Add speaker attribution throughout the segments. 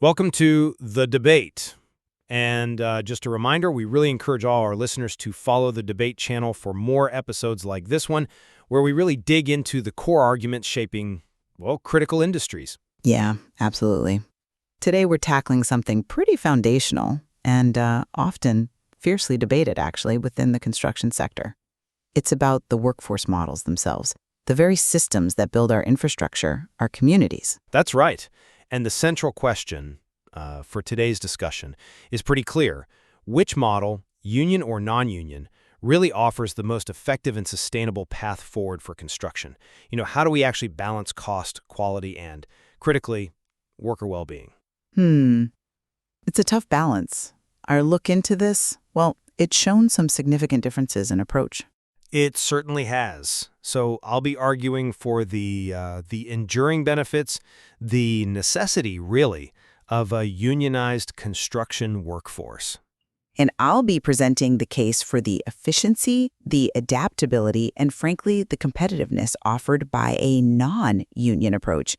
Speaker 1: Welcome to The Debate. And just a reminder, we really encourage all our listeners to follow the Debate channel for more episodes like this one, where we really dig into the core arguments shaping, well, critical industries.
Speaker 2: Yeah, absolutely. Today we're tackling something pretty foundational and often fiercely debated, actually, within the construction sector. It's about the workforce models themselves, the very systems that build our infrastructure, our communities.
Speaker 1: That's right. And the central question for today's discussion is pretty clear. Which model, union or non-union, really offers the most effective and sustainable path forward for construction? How do we actually balance cost, quality, and, critically, worker well-being?
Speaker 2: It's a tough balance. Our look into this, well, it's shown some significant differences in approach.
Speaker 1: It certainly has. So I'll be arguing for the enduring benefits, the necessity, really, of a unionized construction workforce.
Speaker 2: And I'll be presenting the case for the efficiency, the adaptability, and frankly, the competitiveness offered by a non-union approach.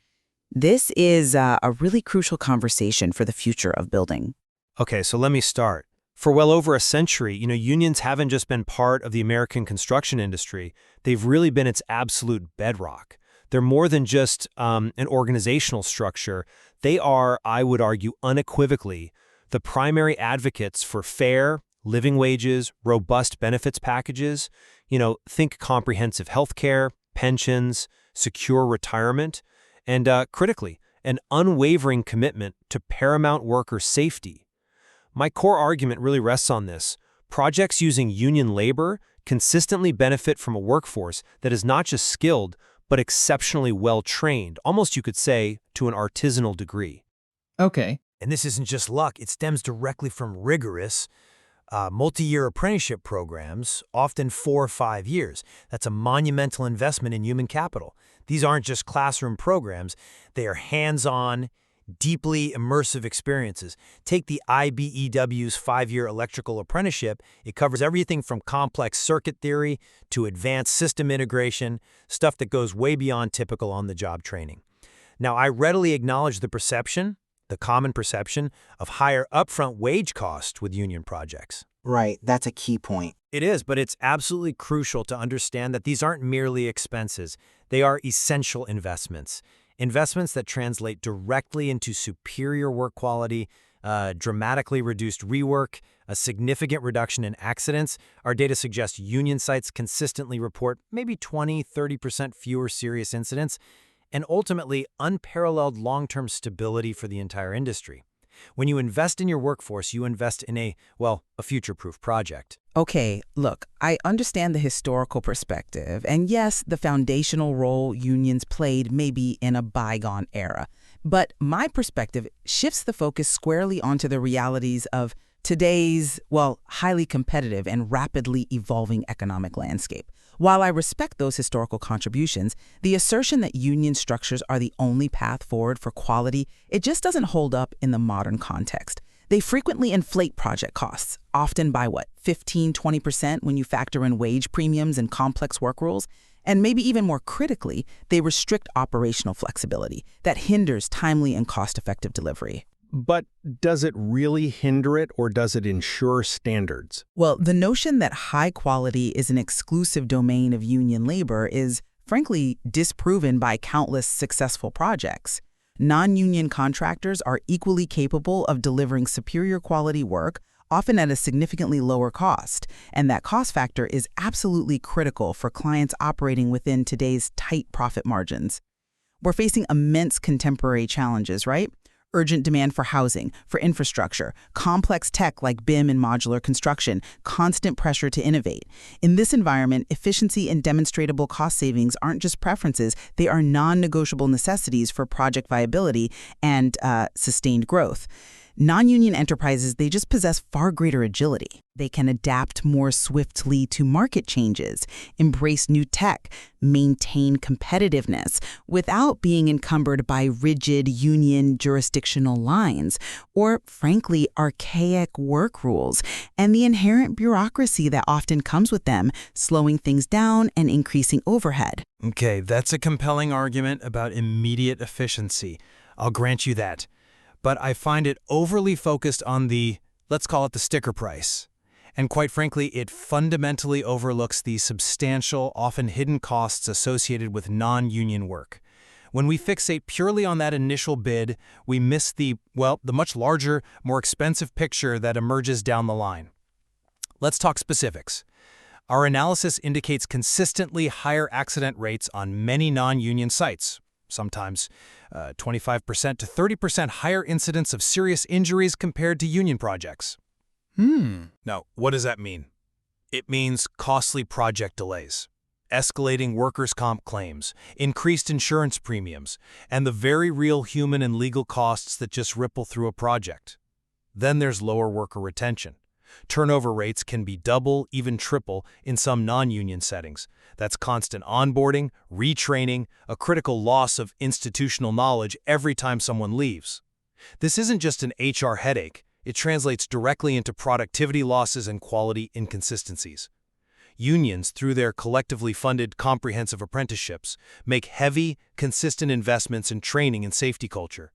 Speaker 2: This is a really crucial conversation for the future of building.
Speaker 1: Okay, so let me start. For well over a century, unions haven't just been part of the American construction industry. They've really been its absolute bedrock. They're more than just an organizational structure. They are, I would argue, unequivocally, the primary advocates for fair living wages, robust benefits packages. Think comprehensive health care, pensions, secure retirement, and critically, an unwavering commitment to paramount worker safety. My core argument really rests on this. Projects using union labor consistently benefit from a workforce that is not just skilled, but exceptionally well-trained, almost you could say, to an artisanal degree.
Speaker 3: Okay.
Speaker 4: And this isn't just luck, it stems directly from rigorous, multi-year apprenticeship programs, often 4 or 5 years. That's a monumental investment in human capital. These aren't just classroom programs, they are hands-on, deeply immersive experiences. Take the IBEW's 5-year electrical apprenticeship. It covers everything from complex circuit theory to advanced system integration, stuff that goes way beyond typical on-the-job training. Now, I readily acknowledge the common perception of higher upfront wage costs with union projects.
Speaker 3: Right, that's a key point.
Speaker 4: It is, but it's absolutely crucial to understand that these aren't merely expenses. They are essential investments. Investments that translate directly into superior work quality, dramatically reduced rework, a significant reduction in accidents. Our data suggests union sites consistently report maybe 20–30% fewer serious incidents, and ultimately unparalleled long-term stability for the entire industry. When you invest in your workforce, you invest in a future-proof project.
Speaker 2: Okay, look, I understand the historical perspective, and yes, the foundational role unions played may be in a bygone era. But my perspective shifts the focus squarely onto the realities of today's, highly competitive and rapidly evolving economic landscape. While I respect those historical contributions, the assertion that union structures are the only path forward for quality, it just doesn't hold up in the modern context. They frequently inflate project costs, often by 15–20% when you factor in wage premiums and complex work rules. And maybe even more critically, they restrict operational flexibility that hinders timely and cost-effective delivery.
Speaker 5: But does it really hinder it, or does it ensure standards?
Speaker 2: Well, the notion that high quality is an exclusive domain of union labor is, frankly, disproven by countless successful projects. Non-union contractors are equally capable of delivering superior quality work, often at a significantly lower cost, and that cost factor is absolutely critical for clients operating within today's tight profit margins. We're facing immense contemporary challenges, right? Urgent demand for housing, for infrastructure, complex tech like BIM and modular construction, constant pressure to innovate. In this environment, efficiency and demonstrable cost savings aren't just preferences, they are non-negotiable necessities for project viability and sustained growth. Non-union enterprises, they just possess far greater agility. They can adapt more swiftly to market changes, embrace new tech, maintain competitiveness without being encumbered by rigid union jurisdictional lines or, frankly, archaic work rules and the inherent bureaucracy that often comes with them, slowing things down and increasing overhead.
Speaker 4: Okay, that's a compelling argument about immediate efficiency. I'll grant you that. but I find it overly focused on the, let's call it the sticker price. And quite frankly, it fundamentally overlooks the substantial, often hidden costs associated with non-union work. When we fixate purely on that initial bid, we miss the much larger, more expensive picture that emerges down the line. Let's talk specifics. Our analysis indicates consistently higher accident rates on many non-union sites, sometimes 25% to 30% higher incidence of serious injuries compared to union projects. Now, what does that mean? It means costly project delays, escalating workers' comp claims, increased insurance premiums, and the very real human and legal costs that just ripple through a project. Then there's lower worker retention. Turnover rates can be double, even triple, in some non-union settings. That's constant onboarding, retraining, a critical loss of institutional knowledge every time someone leaves. This isn't just an HR headache. It translates directly into productivity losses and quality inconsistencies. Unions, through their collectively funded comprehensive apprenticeships, make heavy, consistent investments in training and safety culture.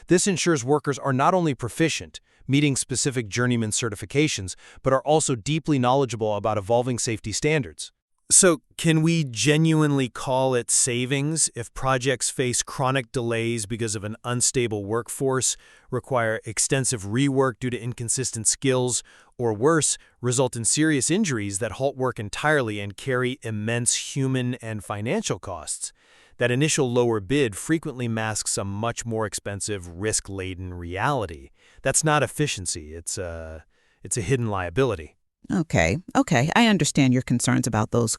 Speaker 4: This ensures workers are not only proficient, meeting specific journeyman certifications, but are also deeply knowledgeable about evolving safety standards. So, can we genuinely call it savings if projects face chronic delays because of an unstable workforce, require extensive rework due to inconsistent skills, or worse, result in serious injuries that halt work entirely and carry immense human and financial costs? That initial lower bid frequently masks a much more expensive, risk-laden reality. That's not efficiency, it's a hidden liability.
Speaker 2: Okay, I understand your concerns about those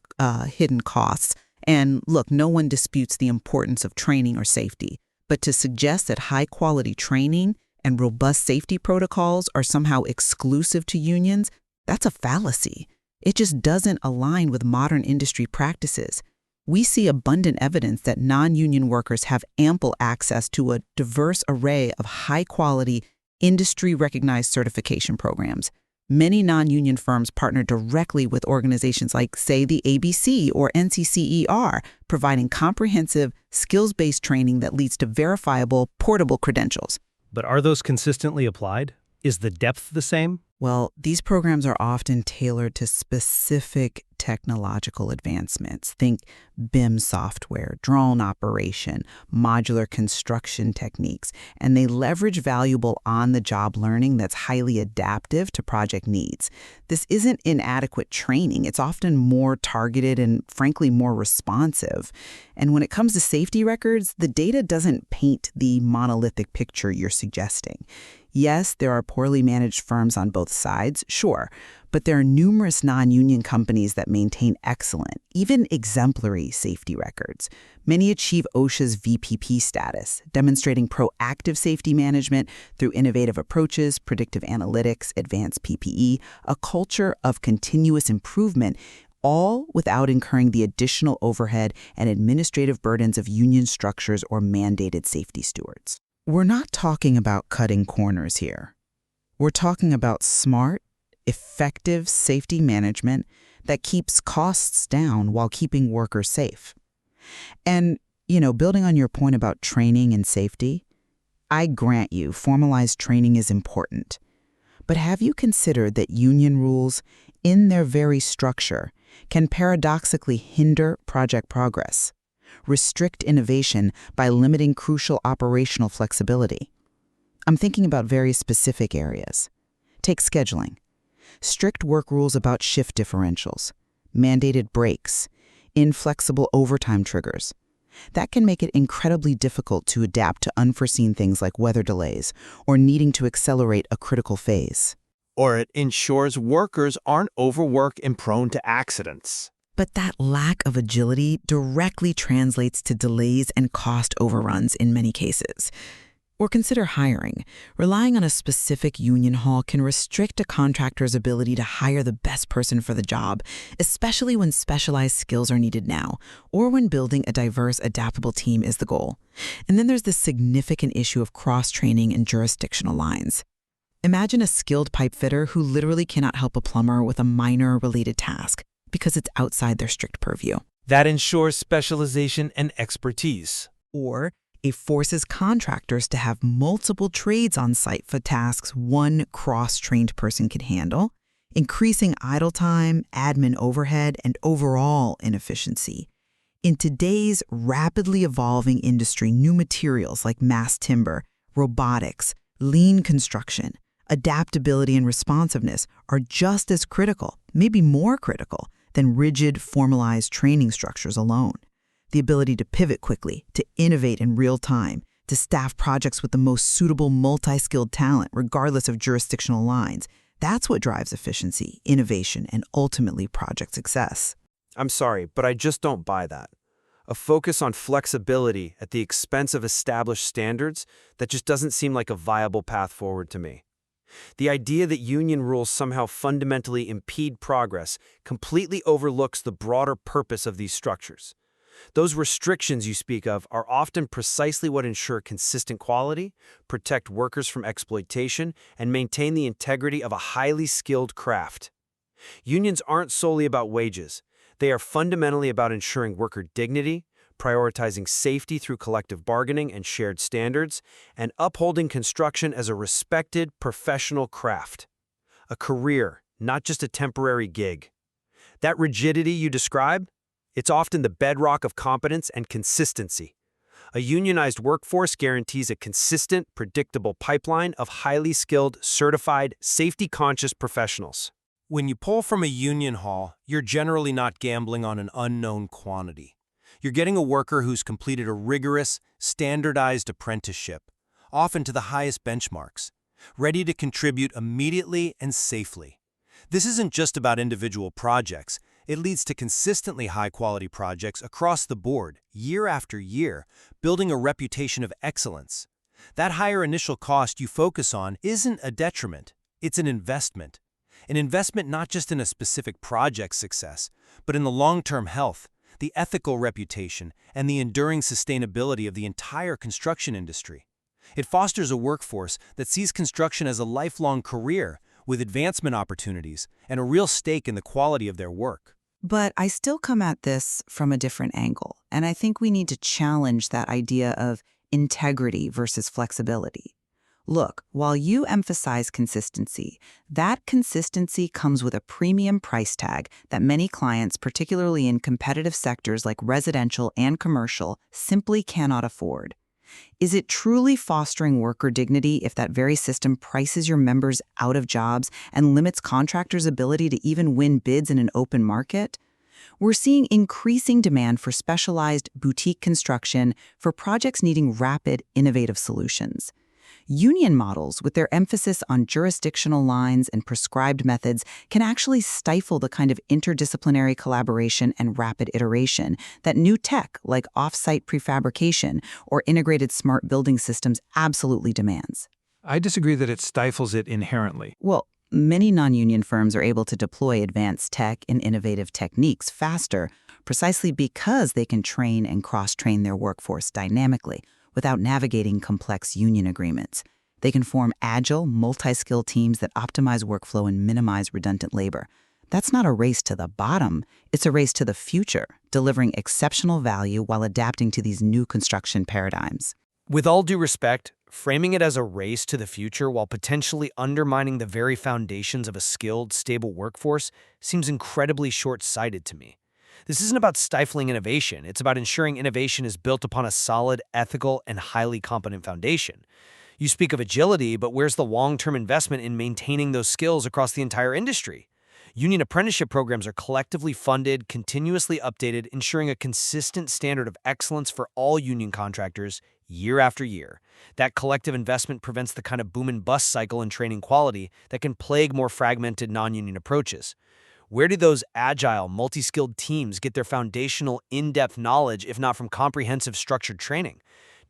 Speaker 2: hidden costs. And look, no one disputes the importance of training or safety. But to suggest that high-quality training and robust safety protocols are somehow exclusive to unions, that's a fallacy. It just doesn't align with modern industry practices. We see abundant evidence that non-union workers have ample access to a diverse array of high-quality, industry-recognized certification programs. Many non-union firms partner directly with organizations like, say, the ABC or NCCER, providing comprehensive, skills-based training that leads to verifiable, portable credentials.
Speaker 1: But are those consistently applied? Is the depth the same?
Speaker 2: Well, these programs are often tailored to specific technological advancements. Think BIM software, drone operation, modular construction techniques, and they leverage valuable on-the-job learning that's highly adaptive to project needs. This isn't inadequate training. It's often more targeted and, frankly, more responsive. And when it comes to safety records, the data doesn't paint the monolithic picture you're suggesting. Yes, there are poorly managed firms on both sides, sure, but there are numerous non-union companies that maintain excellent, even exemplary safety records. Many achieve OSHA's VPP status, demonstrating proactive safety management through innovative approaches, predictive analytics, advanced PPE, a culture of continuous improvement, all without incurring the additional overhead and administrative burdens of union structures or mandated safety stewards. We're not talking about cutting corners here. We're talking about smart, effective safety management that keeps costs down while keeping workers safe. And, building on your point about training and safety, I grant you formalized training is important. But have you considered that union rules, in their very structure, can paradoxically hinder project progress? Restrict innovation by limiting crucial operational flexibility. I'm thinking about very specific areas. Take scheduling. Strict work rules about shift differentials, mandated breaks, inflexible overtime triggers. That can make it incredibly difficult to adapt to unforeseen things like weather delays or needing to accelerate a critical phase.
Speaker 6: Or it ensures workers aren't overworked and prone to accidents.
Speaker 2: But that lack of agility directly translates to delays and cost overruns in many cases. Or consider hiring. Relying on a specific union hall can restrict a contractor's ability to hire the best person for the job, especially when specialized skills are needed now, or when building a diverse, adaptable team is the goal. And then there's the significant issue of cross-training and jurisdictional lines. Imagine a skilled pipe fitter who literally cannot help a plumber with a minor related task, because it's outside their strict purview.
Speaker 6: That ensures specialization and expertise.
Speaker 2: Or It forces contractors to have multiple trades on site for tasks one cross-trained person can handle, increasing idle time, admin overhead, and overall inefficiency. In today's rapidly evolving industry, new materials like mass timber, robotics, lean construction, adaptability and responsiveness are just as critical, maybe more critical, than rigid, formalized training structures alone. The ability to pivot quickly, to innovate in real time, to staff projects with the most suitable multi-skilled talent, regardless of jurisdictional lines, that's what drives efficiency, innovation, and ultimately project success.
Speaker 1: I'm sorry, but I just don't buy that. A focus on flexibility at the expense of established standards, that just doesn't seem like a viable path forward to me. The idea that union rules somehow fundamentally impede progress completely overlooks the broader purpose of these structures. Those restrictions you speak of are often precisely what ensure consistent quality, protect workers from exploitation, and maintain the integrity of a highly skilled craft. Unions aren't solely about wages. They are fundamentally about ensuring worker dignity, prioritizing safety through collective bargaining and shared standards, and upholding construction as a respected professional craft. A career, not just a temporary gig. That rigidity you describe? It's often the bedrock of competence and consistency. A unionized workforce guarantees a consistent, predictable pipeline of highly skilled, certified, safety-conscious professionals.
Speaker 4: When you pull from a union hall, you're generally not gambling on an unknown quantity. You're getting a worker who's completed a rigorous, standardized apprenticeship, often to the highest benchmarks, ready to contribute immediately and safely. This isn't just about individual projects. It leads to consistently high-quality projects across the board, year after year, building a reputation of excellence. That higher initial cost you focus on isn't a detriment, it's an investment. An investment not just in a specific project's success, but in the long-term health, the ethical reputation, and the enduring sustainability of the entire construction industry. It fosters a workforce that sees construction as a lifelong career, with advancement opportunities and a real stake in the quality of their work.
Speaker 2: But I still come at this from a different angle, and I think we need to challenge that idea of integrity versus flexibility. Look, while you emphasize consistency, that consistency comes with a premium price tag that many clients, particularly in competitive sectors like residential and commercial, simply cannot afford. Is it truly fostering worker dignity if that very system prices your members out of jobs and limits contractors' ability to even win bids in an open market? We're seeing increasing demand for specialized boutique construction for projects needing rapid, innovative solutions. Union models, with their emphasis on jurisdictional lines and prescribed methods, can actually stifle the kind of interdisciplinary collaboration and rapid iteration that new tech like off-site prefabrication or integrated smart building systems absolutely demands.
Speaker 7: I disagree that it stifles it inherently.
Speaker 2: Well, many non-union firms are able to deploy advanced tech and innovative techniques faster precisely because they can train and cross-train their workforce dynamically, without navigating complex union agreements. They can form agile, multi-skilled teams that optimize workflow and minimize redundant labor. That's not a race to the bottom, it's a race to the future, delivering exceptional value while adapting to these new construction paradigms.
Speaker 4: With all due respect, framing it as a race to the future while potentially undermining the very foundations of a skilled, stable workforce seems incredibly short-sighted to me. This isn't about stifling innovation. It's about ensuring innovation is built upon a solid, ethical, and highly competent foundation. You speak of agility, but where's the long-term investment in maintaining those skills across the entire industry? Union apprenticeship programs are collectively funded, continuously updated, ensuring a consistent standard of excellence for all union contractors year after year. That collective investment prevents the kind of boom and bust cycle in training quality that can plague more fragmented non-union approaches. Where do those agile, multi-skilled teams get their foundational, in-depth knowledge if not from comprehensive, structured training?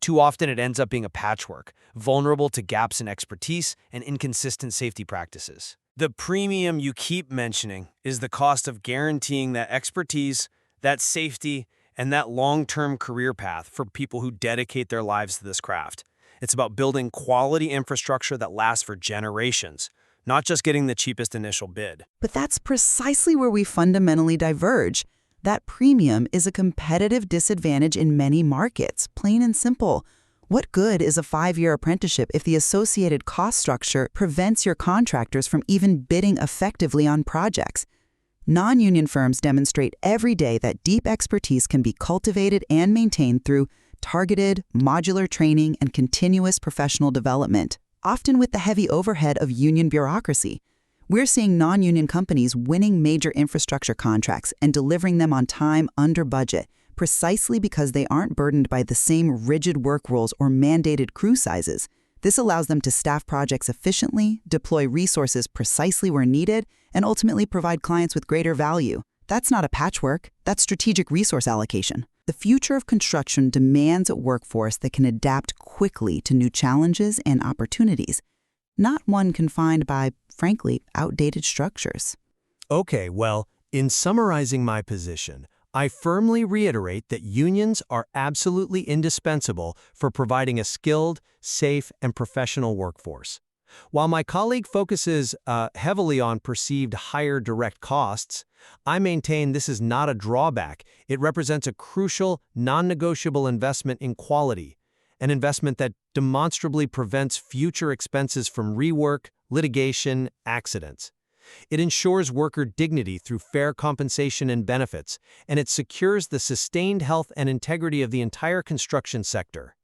Speaker 4: Too often it ends up being a patchwork, vulnerable to gaps in expertise and inconsistent safety practices. The premium you keep mentioning is the cost of guaranteeing that expertise, that safety, and that long-term career path for people who dedicate their lives to this craft. It's about building quality infrastructure that lasts for generations, not just getting the cheapest initial bid.
Speaker 2: But that's precisely where we fundamentally diverge. That premium is a competitive disadvantage in many markets, plain and simple. What good is a 5-year apprenticeship if the associated cost structure prevents your contractors from even bidding effectively on projects? Non-union firms demonstrate every day that deep expertise can be cultivated and maintained through targeted, modular training and continuous professional development, often with the heavy overhead of union bureaucracy. We're seeing non-union companies winning major infrastructure contracts and delivering them on time under budget, precisely because they aren't burdened by the same rigid work rules or mandated crew sizes. This allows them to staff projects efficiently, deploy resources precisely where needed, and ultimately provide clients with greater value. That's not a patchwork, that's strategic resource allocation. The future of construction demands a workforce that can adapt quickly to new challenges and opportunities, not one confined by, frankly, outdated structures.
Speaker 4: Okay, well, in summarizing my position, I firmly reiterate that unions are absolutely indispensable for providing a skilled, safe, and professional workforce. While my colleague focuses heavily on perceived higher direct costs, I maintain this is not a drawback. It represents a crucial, non-negotiable investment in quality, an investment that demonstrably prevents future expenses from rework, litigation, accidents. It ensures worker dignity through fair compensation and benefits, and it secures the sustained health and integrity of the entire construction sector.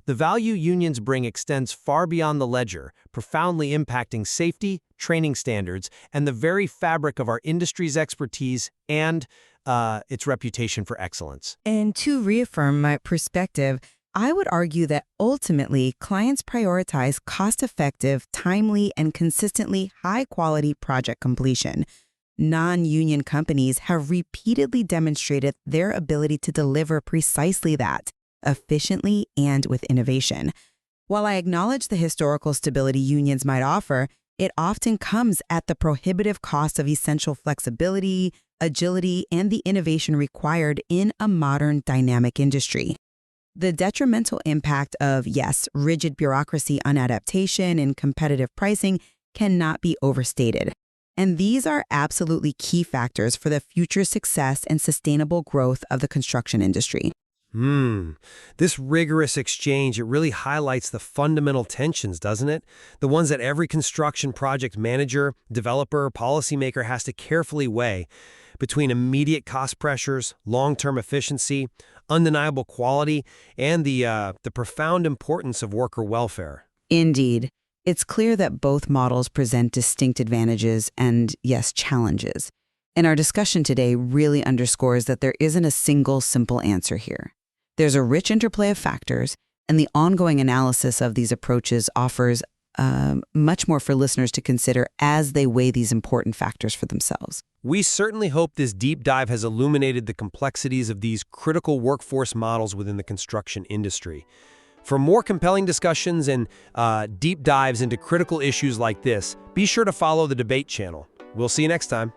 Speaker 4: The value unions bring extends far beyond the ledger, profoundly impacting safety, training standards, and the very fabric of our industry's expertise and its reputation for excellence.
Speaker 8: And to reaffirm my perspective, I would argue that ultimately clients prioritize cost-effective, timely, and consistently high-quality project completion. Non-union companies have repeatedly demonstrated their ability to deliver precisely that, efficiently and with innovation. While I acknowledge the historical stability unions might offer, it often comes at the prohibitive cost of essential flexibility, agility, and the innovation required in a modern dynamic industry. The detrimental impact of, yes, rigid bureaucracy on adaptation and competitive pricing cannot be overstated. And these are absolutely key factors for the future success and sustainable growth of the construction industry.
Speaker 1: This rigorous exchange, it really highlights the fundamental tensions, doesn't it? The ones that every construction project manager, developer, policymaker has to carefully weigh between immediate cost pressures, long-term efficiency, undeniable quality, and the profound importance of worker welfare.
Speaker 8: Indeed. It's clear that both models present distinct advantages and, yes, challenges. And our discussion today really underscores that there isn't a single simple answer here. There's a rich interplay of factors, and the ongoing analysis of these approaches offers much more for listeners to consider as they weigh these important factors for themselves.
Speaker 1: We certainly hope this deep dive has illuminated the complexities of these critical workforce models within the construction industry. For more compelling discussions and deep dives into critical issues like this, be sure to follow the debate channel. We'll see you next time.